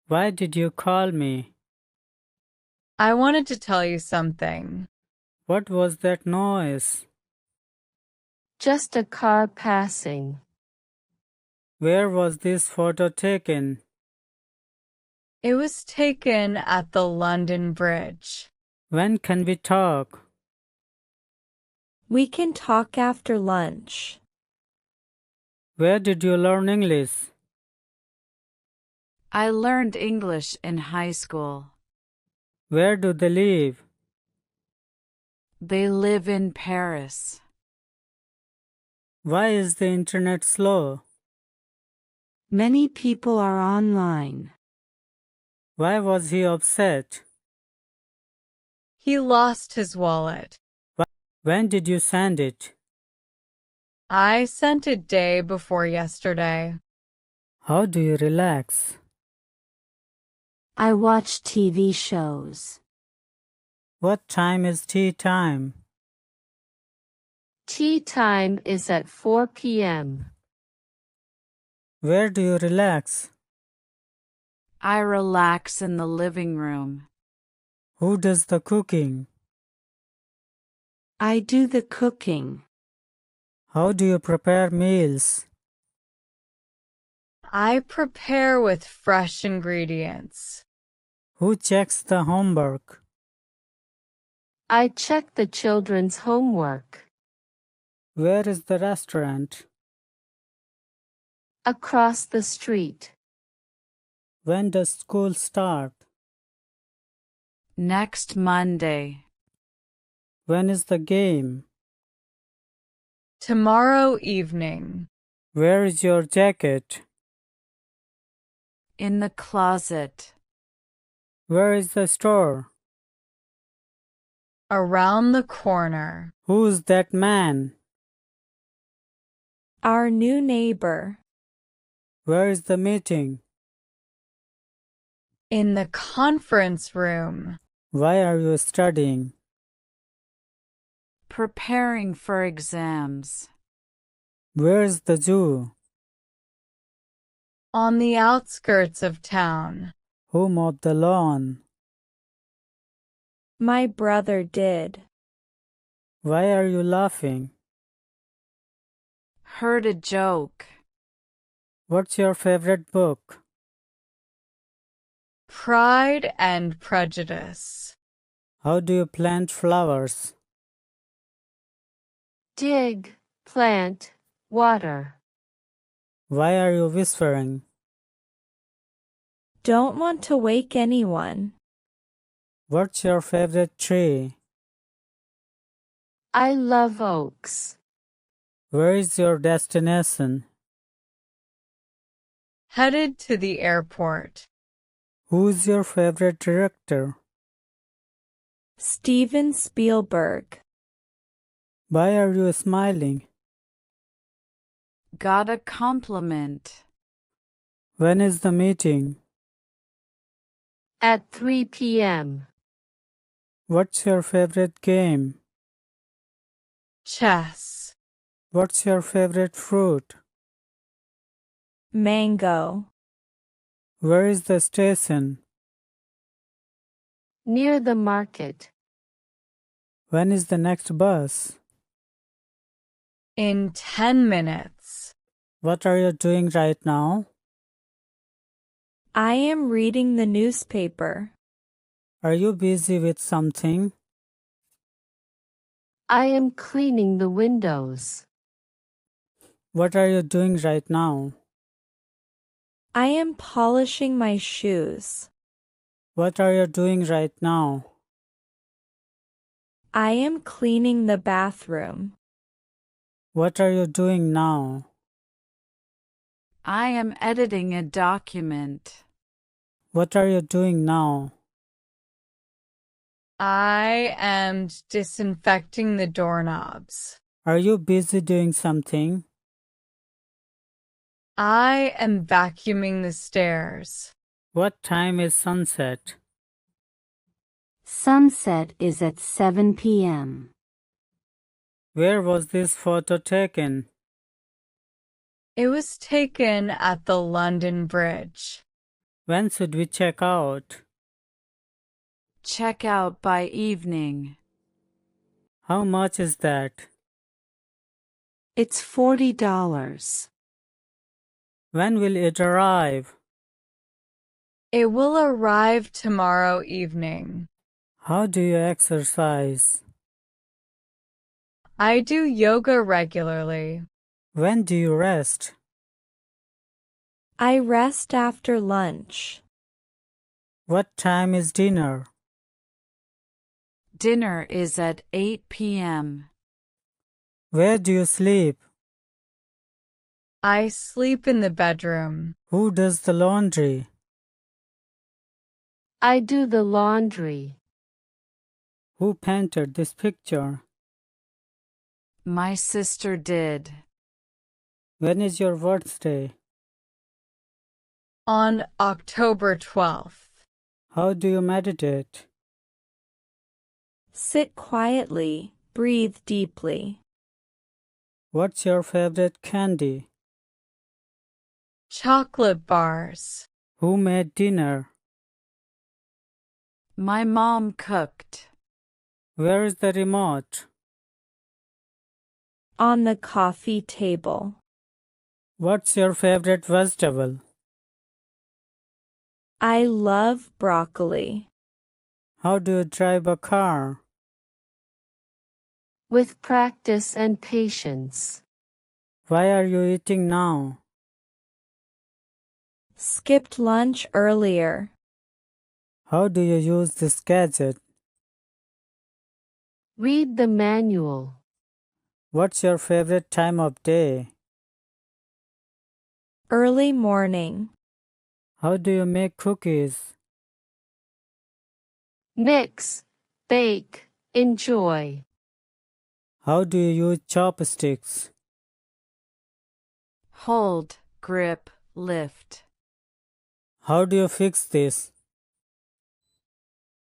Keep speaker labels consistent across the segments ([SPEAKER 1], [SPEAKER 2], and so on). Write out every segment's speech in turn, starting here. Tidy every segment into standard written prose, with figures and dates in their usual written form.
[SPEAKER 1] Why did you call me?
[SPEAKER 2] I wanted to tell you something.
[SPEAKER 1] What was that noise?
[SPEAKER 3] Just a car passing.
[SPEAKER 1] Where was this photo taken?
[SPEAKER 2] It was taken at the London Bridge.
[SPEAKER 1] When can we talk?
[SPEAKER 4] We can talk after lunch.
[SPEAKER 1] Where did you learn English?
[SPEAKER 5] I learned English in high school.
[SPEAKER 1] Where do they live?
[SPEAKER 5] They live in Paris.
[SPEAKER 1] Why is the internet slow?
[SPEAKER 6] Many people are online.
[SPEAKER 1] Why was he upset?
[SPEAKER 2] He lost his wallet.
[SPEAKER 1] When did you send it?
[SPEAKER 2] I sent it day before yesterday.
[SPEAKER 1] How do you relax?
[SPEAKER 6] I watch TV shows.
[SPEAKER 1] What time is tea time?
[SPEAKER 3] Tea time is at 4 p.m.
[SPEAKER 1] Where do you relax?
[SPEAKER 5] I relax in the living room.
[SPEAKER 1] Who does the cooking?
[SPEAKER 6] I do the cooking.
[SPEAKER 1] How do you prepare meals?
[SPEAKER 2] I prepare with fresh ingredients.
[SPEAKER 1] Who checks the homework?
[SPEAKER 3] I check the children's homework.
[SPEAKER 1] Where is the restaurant?
[SPEAKER 3] Across the street.
[SPEAKER 1] When does school start?
[SPEAKER 5] Next Monday.
[SPEAKER 1] When is the game?
[SPEAKER 2] Tomorrow evening.
[SPEAKER 1] Where is your jacket?
[SPEAKER 5] In the closet.
[SPEAKER 1] Where is the store?
[SPEAKER 2] Around the corner.
[SPEAKER 1] Who's that man?
[SPEAKER 4] Our new neighbor.
[SPEAKER 1] Where is the meeting?
[SPEAKER 2] In the conference room.
[SPEAKER 1] Why are you studying?
[SPEAKER 5] Preparing for exams.
[SPEAKER 1] Where is the zoo?
[SPEAKER 2] On the outskirts of town.
[SPEAKER 1] Who mowed the lawn?
[SPEAKER 4] My brother did.
[SPEAKER 1] Why are you laughing?
[SPEAKER 5] Heard a joke.
[SPEAKER 1] What's your favorite book?
[SPEAKER 2] Pride and Prejudice.
[SPEAKER 1] How do you plant flowers?
[SPEAKER 3] Dig, plant, water.
[SPEAKER 1] Why are you whispering?
[SPEAKER 4] Don't want to wake anyone.
[SPEAKER 1] What's your favorite tree?
[SPEAKER 3] I love oaks.
[SPEAKER 1] Where is your destination?
[SPEAKER 2] Headed to the airport.
[SPEAKER 1] Who's your favorite director?
[SPEAKER 4] Steven Spielberg.
[SPEAKER 1] Why are you smiling?
[SPEAKER 5] Got a compliment.
[SPEAKER 1] When is the meeting?
[SPEAKER 3] At 3 p.m.
[SPEAKER 1] What's your favorite game?
[SPEAKER 2] Chess.
[SPEAKER 1] What's your favorite fruit?
[SPEAKER 4] Mango.
[SPEAKER 1] Where is the station?
[SPEAKER 3] Near the market.
[SPEAKER 1] When is the next bus?
[SPEAKER 2] In 10 minutes.
[SPEAKER 1] What are you doing right now?
[SPEAKER 4] I am reading the newspaper.
[SPEAKER 1] Are you busy with something?
[SPEAKER 3] I am cleaning the windows.
[SPEAKER 1] What are you doing right now?
[SPEAKER 4] I am polishing my shoes.
[SPEAKER 1] What are you doing right now?
[SPEAKER 4] I am cleaning the bathroom.
[SPEAKER 1] What are you doing now?
[SPEAKER 5] I am editing a document.
[SPEAKER 1] What are you doing now?
[SPEAKER 2] I am disinfecting the doorknobs.
[SPEAKER 1] Are you busy doing something?
[SPEAKER 2] I am vacuuming the stairs.
[SPEAKER 1] What time is sunset?
[SPEAKER 6] Sunset is at 7 p.m.
[SPEAKER 1] Where was this photo taken?
[SPEAKER 2] It was taken at the London Bridge.
[SPEAKER 1] When should we check out?
[SPEAKER 5] Check out by evening.
[SPEAKER 1] How much is that?
[SPEAKER 6] It's $40.
[SPEAKER 1] When will it arrive?
[SPEAKER 2] It will arrive tomorrow evening.
[SPEAKER 1] How do you exercise?
[SPEAKER 2] I do yoga regularly.
[SPEAKER 1] When do you rest?
[SPEAKER 4] I rest after lunch.
[SPEAKER 1] What time is dinner?
[SPEAKER 5] Dinner is at 8 p.m.
[SPEAKER 1] Where do you sleep?
[SPEAKER 2] I sleep in the bedroom.
[SPEAKER 1] Who does the laundry?
[SPEAKER 3] I do the laundry.
[SPEAKER 1] Who painted this picture?
[SPEAKER 5] My sister did.
[SPEAKER 1] When is your birthday?
[SPEAKER 2] On October 12th.
[SPEAKER 1] How do you meditate?
[SPEAKER 4] Sit quietly, breathe deeply.
[SPEAKER 1] What's your favorite candy?
[SPEAKER 2] Chocolate bars.
[SPEAKER 1] Who made dinner?
[SPEAKER 5] My mom cooked.
[SPEAKER 1] Where is the remote?
[SPEAKER 4] On the coffee table.
[SPEAKER 1] What's your favorite vegetable?
[SPEAKER 4] I love broccoli.
[SPEAKER 1] How do you drive a car?
[SPEAKER 3] With practice and patience.
[SPEAKER 1] Why are you eating now?
[SPEAKER 4] Skipped lunch earlier.
[SPEAKER 1] How do you use this gadget?
[SPEAKER 3] Read the manual.
[SPEAKER 1] What's your favorite time of day?
[SPEAKER 4] Early morning.
[SPEAKER 1] How do you make cookies?
[SPEAKER 3] Mix, bake, enjoy.
[SPEAKER 1] How do you use chopsticks?
[SPEAKER 5] Hold, grip, lift.
[SPEAKER 1] How do you fix this?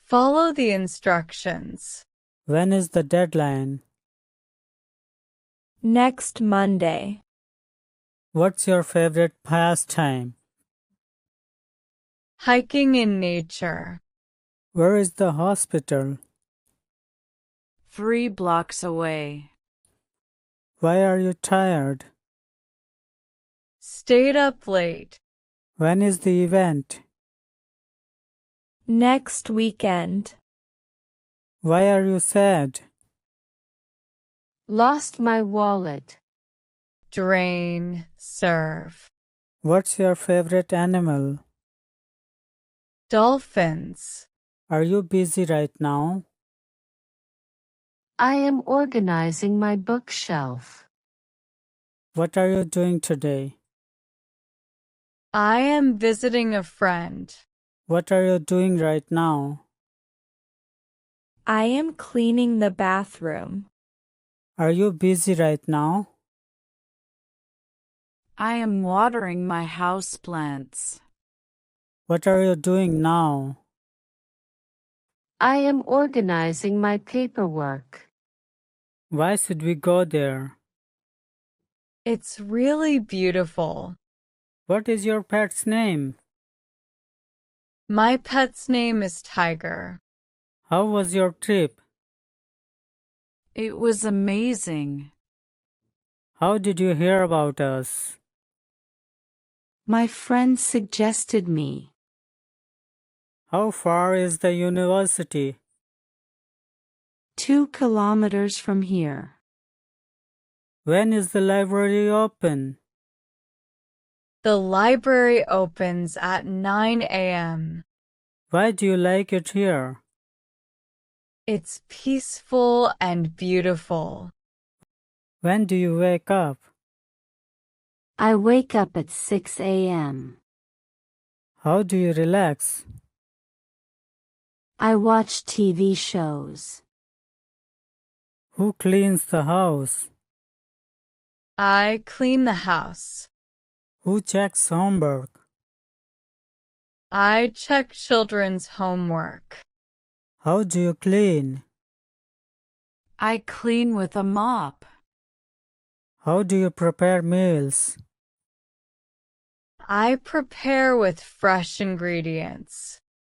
[SPEAKER 2] Follow the instructions.
[SPEAKER 1] When is the deadline?
[SPEAKER 4] Next Monday.
[SPEAKER 1] What's your favorite pastime?
[SPEAKER 2] Hiking in nature.
[SPEAKER 1] Where is the hospital?
[SPEAKER 5] 3 blocks away.
[SPEAKER 1] Why are you tired?
[SPEAKER 2] Stayed up late.
[SPEAKER 1] When is the event?
[SPEAKER 4] Next weekend.
[SPEAKER 1] Why are you sad?
[SPEAKER 3] Lost my wallet.
[SPEAKER 2] Drain, serve.
[SPEAKER 1] What's your favorite animal?
[SPEAKER 2] Dolphins.
[SPEAKER 1] Are you busy right now?
[SPEAKER 3] I am organizing my bookshelf.
[SPEAKER 1] What are you doing today?
[SPEAKER 2] I am visiting a friend.
[SPEAKER 1] What are you doing right now?
[SPEAKER 4] I am cleaning the bathroom.
[SPEAKER 1] Are you busy right now?
[SPEAKER 5] I am watering my houseplants.
[SPEAKER 1] What are you doing now?
[SPEAKER 3] I am organizing my paperwork.
[SPEAKER 1] Why should we go there?
[SPEAKER 2] It's really beautiful.
[SPEAKER 1] What is your pet's name?
[SPEAKER 2] My pet's name is Tiger.
[SPEAKER 1] How was your trip?
[SPEAKER 5] It was amazing.
[SPEAKER 1] How did you hear about us?
[SPEAKER 6] My friend suggested me.
[SPEAKER 1] How far is the university?
[SPEAKER 6] 2 kilometers from here.
[SPEAKER 1] When is the library open?
[SPEAKER 2] The library opens at 9 a.m.
[SPEAKER 1] Why do you like it here?
[SPEAKER 2] It's peaceful and beautiful.
[SPEAKER 1] When do you wake up?
[SPEAKER 6] I wake up at 6 a.m.
[SPEAKER 1] How do you relax?
[SPEAKER 6] I watch TV shows.
[SPEAKER 1] Who cleans the house?
[SPEAKER 2] I clean the house.
[SPEAKER 1] Who checks homework?
[SPEAKER 2] I check children's homework.
[SPEAKER 1] How do you clean?
[SPEAKER 5] I clean with a mop.
[SPEAKER 1] How do you prepare meals?
[SPEAKER 2] I prepare with fresh ingredients.